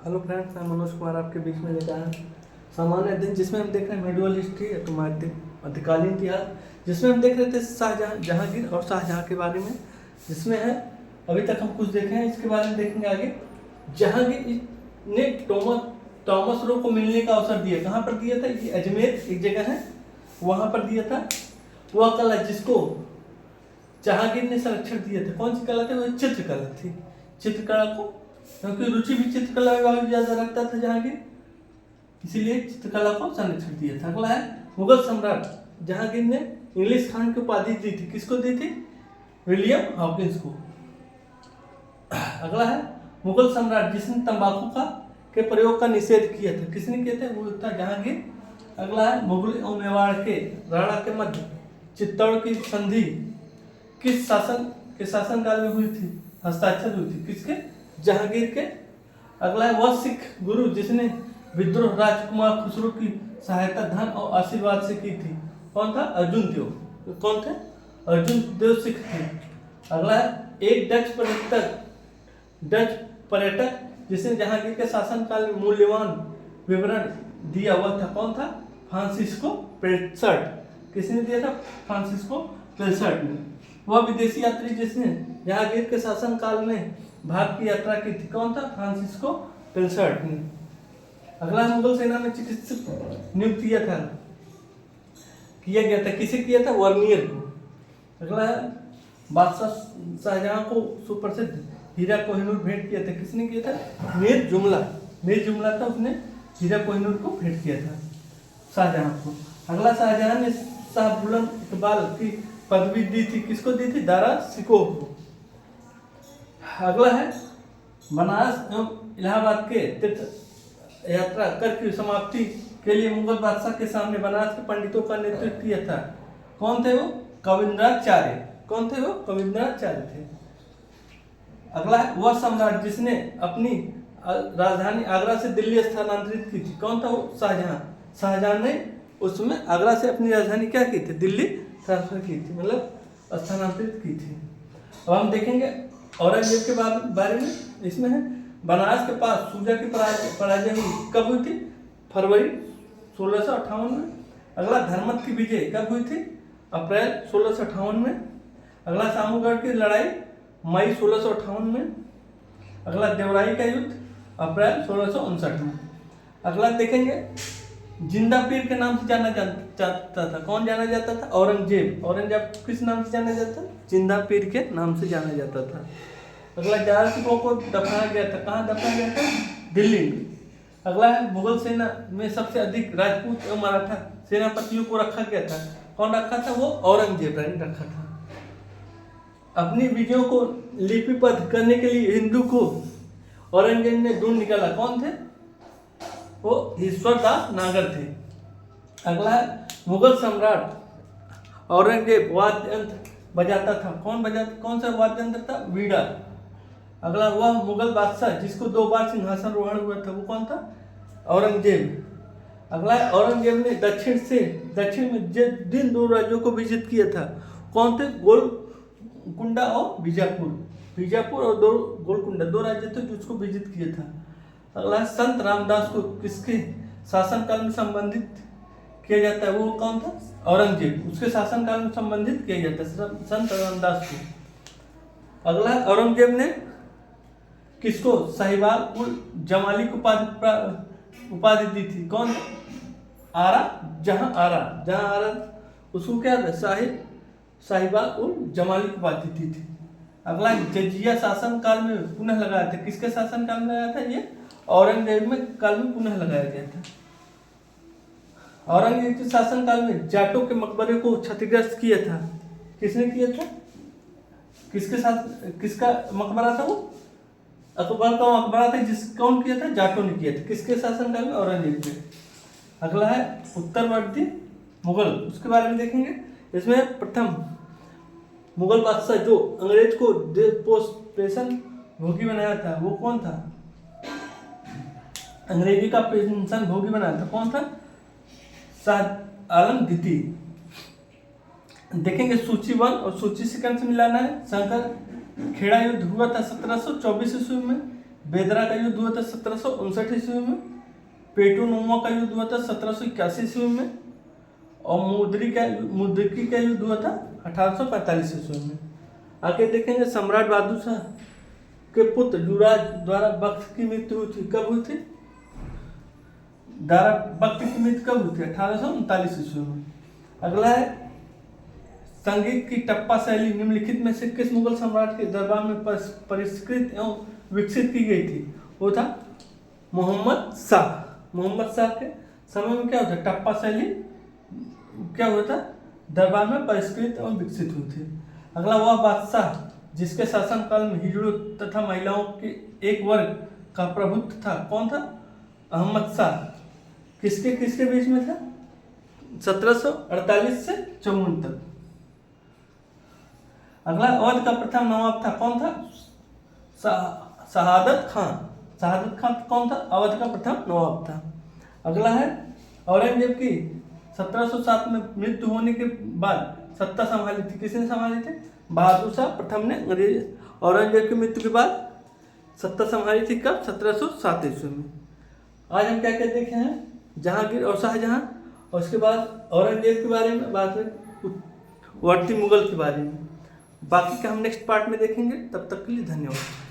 Hello friends, मैं मनोज कुमार आपके बीच में लेकर आया सामान्य अध्ययन, जिसमें हम देख रहे हैं मेडिवल हिस्ट्री मध्यकालीन इतिहास, जिसमें हम देख रहे थे शाहजहां, जहांगीर और शाहजहां के बारे में, जिसमें है अभी तक हम कुछ देखे हैं, इसके बारे में देखेंगे आगे। जहांगीर ने टॉमस रो को मिलने का अवसर दिया। कहाँ पर दिया था? ये अजमेर एक जगह है, वहां पर दिया था। वह कला जिसको जहांगीर ने संरक्षण दिया था, कौन सी कला थी? वो चित्रकला थी। चित्रकला को, क्योंकि रुचि भी चित्रकला में बहुत ज्यादा रखता था जहांगीर, इसीलिए चित्रकला को संरक्षण दिया था। अगला है मुगल सम्राट। जहांगीर ने इंग्लिश खान की उपाधि दी थी। किसको दी थी? विलियम हॉकिंस को। अगला है मुगल सम्राट जिसने तंबाकू के प्रयोग का निषेध किया था। किसने किया था? वो था जहांगीर। अगला है मुगल और मेवाड़ के राणा के मध्य चित्तौड़ की संधि किस शासनकाल में हुई थी? हस्ताक्षर हुई थी किसके? जहांगीर के। अगला है वह सिख गुरु जिसने विद्रोह राजकुमार खुसरो की सहायता धन और आशीर्वाद से की थी। कौन था? अर्जुन देव। कौन थे? अर्जुन देव सिख थे। अगला है एक डच पर्यटक जिसने जहांगीर के शासनकाल में मूल्यवान विवरण दिया हुआ था। कौन था? फ्रांसिस्को पेल्सर्ट। किसने दिया था? फ्रांसिस्को पेल्सर्ट ने। वह विदेशी यात्री जिसने जहांगीर के शासनकाल में भारत की यात्रा की थी। कौन था? फ्रांसिस्को पेल्सर्ट ने। अगला मुगल सेना में चिकित्सक नियुक्त किया गया था। किसे किया था? वर्नियर को। अगला बादशाह शाहजहां को सुप्रसिद्ध हीरा कोहिनूर भेंट किया था। किसने किया था? मीर जुमला था, उसने हीरा कोहिनूर को भेंट किया था शाहजहां को। अगला शाहजहां ने शाह बुलंद इकबाल की पदवी दी थी। किसको दी थी? दारा शिकोह को। अगला है बनारस एवं इलाहाबाद के तीर्थ यात्रा कर की समाप्ति के लिए मुगल बादशाह के सामने बनारस के पंडितों का नेतृत्व किया था। कौन थे वो? कविंद्राचार्य। कौन थे वो? कविंद्राचार्य थे। अगला है वह सम्राट जिसने अपनी राजधानी आगरा से दिल्ली स्थानांतरित की थी। कौन था वो? शाहजहां ने उसमें आगरा से अपनी राजधानी क्या की थी? दिल्ली ट्रांसफर की थी, मतलब स्थानांतरित की थी। अब हम देखेंगे औरंगजेब के बारे में। इसमें है बनारस के पास सूजा की पराजय हुई। कब हुई थी? फरवरी 1658 में। अगला धर्मत की विजय कब हुई थी? अप्रैल 1658 में। अगला सामूगढ़ की लड़ाई मई 1658 में। अगला देवराई का युद्ध अप्रैल 1659 में। अगला देखेंगे जिंदा पीर के नाम से जाना जाता था। कौन जाना जाता था? औरंगजेब किस नाम से जाना जाता था? जिंदा पीर के नाम से जाना जाता था। अगला जाट सिखों को दफनाया गया था। कहाँ दफनाया गया था? दिल्ली में। अगला है मुगल सेना में सबसे अधिक राजपूत एवं मराठा सेनापतियों को रखा गया था। कौन रखा था? वो औरंगजेब ने रखा था। अपनी विजयों को लिपिबद्ध करने के लिए हिंदू को औरंगजेब ने ढूंढ निकाला। कौन थे? वो ईश्वरदास नागर थे। अगला है मुगल सम्राट औरंगजेब वाद्य यंत्र बजाता था। कौन सा वाद्य यंत्र था? वीणा। अगला वह मुगल बादशाह जिसको 2 बार सिंहासनारोहण हुआ था, वो कौन था? औरंगजेब। अगला है औरंगजेब ने दक्षिण में जिन 2 राज्यों को विजित किया था, कौन थे? गोलकुंडा और बीजापुर और गोलकुंडा 2 राज्य थे जिसको विजित किया था। अगला संत रामदास को किसके शासनकाल में संबंधित किया जाता है? वो कौन था? औरंगजेब। उसके शासनकाल में संबंधित किया जाता है संत रामदास को। अगला औरंगजेब ने किसको साहिबाल उल जमाली को उपाधि दी थी? कौन? जहां आरा उसको क्या था? साहिबाल उल जमाली को उपाधि दी थी। अगला जजिया शासन काल में पुनः लगाया था। किसके शासन काल में लगाया था? ये औरंगजेब में काल में पुनः लगाया गया था। औरंगजेब के शासन काल में जाटों के मकबरे को क्षतिग्रस्त किया था। किसने किया था? किसका मकबरा था? वो अकबर का मकबरा था। कौन किया था? जाटों ने किया था। किसके शासन काल में? औरंगजेब के। अगला है उत्तरवर्ती मुगल, उसके बारे में देखेंगे। इसमें प्रथम मुगल बादशाह जो अंग्रेज को पेंशन भोगी बनाया था, वो कौन था? अंग्रेजी का पेंशन भोगी बनाया था। कौन था? शाह आलम द्वितीय। देखेंगे सूची 1 और सूची 2 से मिलाना है। शंकर खेड़ा युद्ध हुआ था 1724 ईस्वी में। बेदरा का युद्ध हुआ था 1759 ईस्वी में, पेटोनुमा का युद्ध हुआ था 1781 ईस्वी में, और मुद्रिकी का युद्ध हुआ था 1845 ईस्वी में। आगे देखेंगे सम्राट बहादुर शाह के पुत्र युवराज द्वारा बख्त की मृत्यु हुई थी, कब हुई थी? दारा बख्त की मृत्यु कब हुई थी? 1839 ईस्वी में। अगला है संगीत की टप्पा शैली निम्नलिखित में से किस मुगल सम्राट के दरबार में परिष्कृत एवं विकसित की गई थी? वो था मोहम्मद शाह। मोहम्मद शाह के समय में क्या होता है? टप्पा शैली क्या हुआ था? दरबार में परिष्कृत एवं विकसित हुई थी। अगला वह बादशाह जिसके शासनकाल में हिजड़ों तथा महिलाओं के एक वर्ग का प्रभुत्व था, कौन था? अहमद शाह। किसके किसके बीच में था? 1748 से 54 तक। अगला अवध का प्रथम नवाब था, कौन था? शहादत खान। शहादत खान कौन था? अवध का प्रथम नवाब था। अगला है औरंगजेब की 1707 में मृत्यु होने के बाद सत्ता संभाली थी, किसने संभाली थी? बहादुर शाह प्रथम ने औरंगजेब की मृत्यु के बाद सत्ता संभाली थी, कब? 1707 ईस्वी में। आज हम क्या क्या देखे हैं? जहांगीर और शाहजहां, और उसके बाद औरंगजेब के बारे में, बाद में वर्ती मुगल के बारे में। बाकी का हम नेक्स्ट पार्ट में देखेंगे। तब तक के लिए धन्यवाद।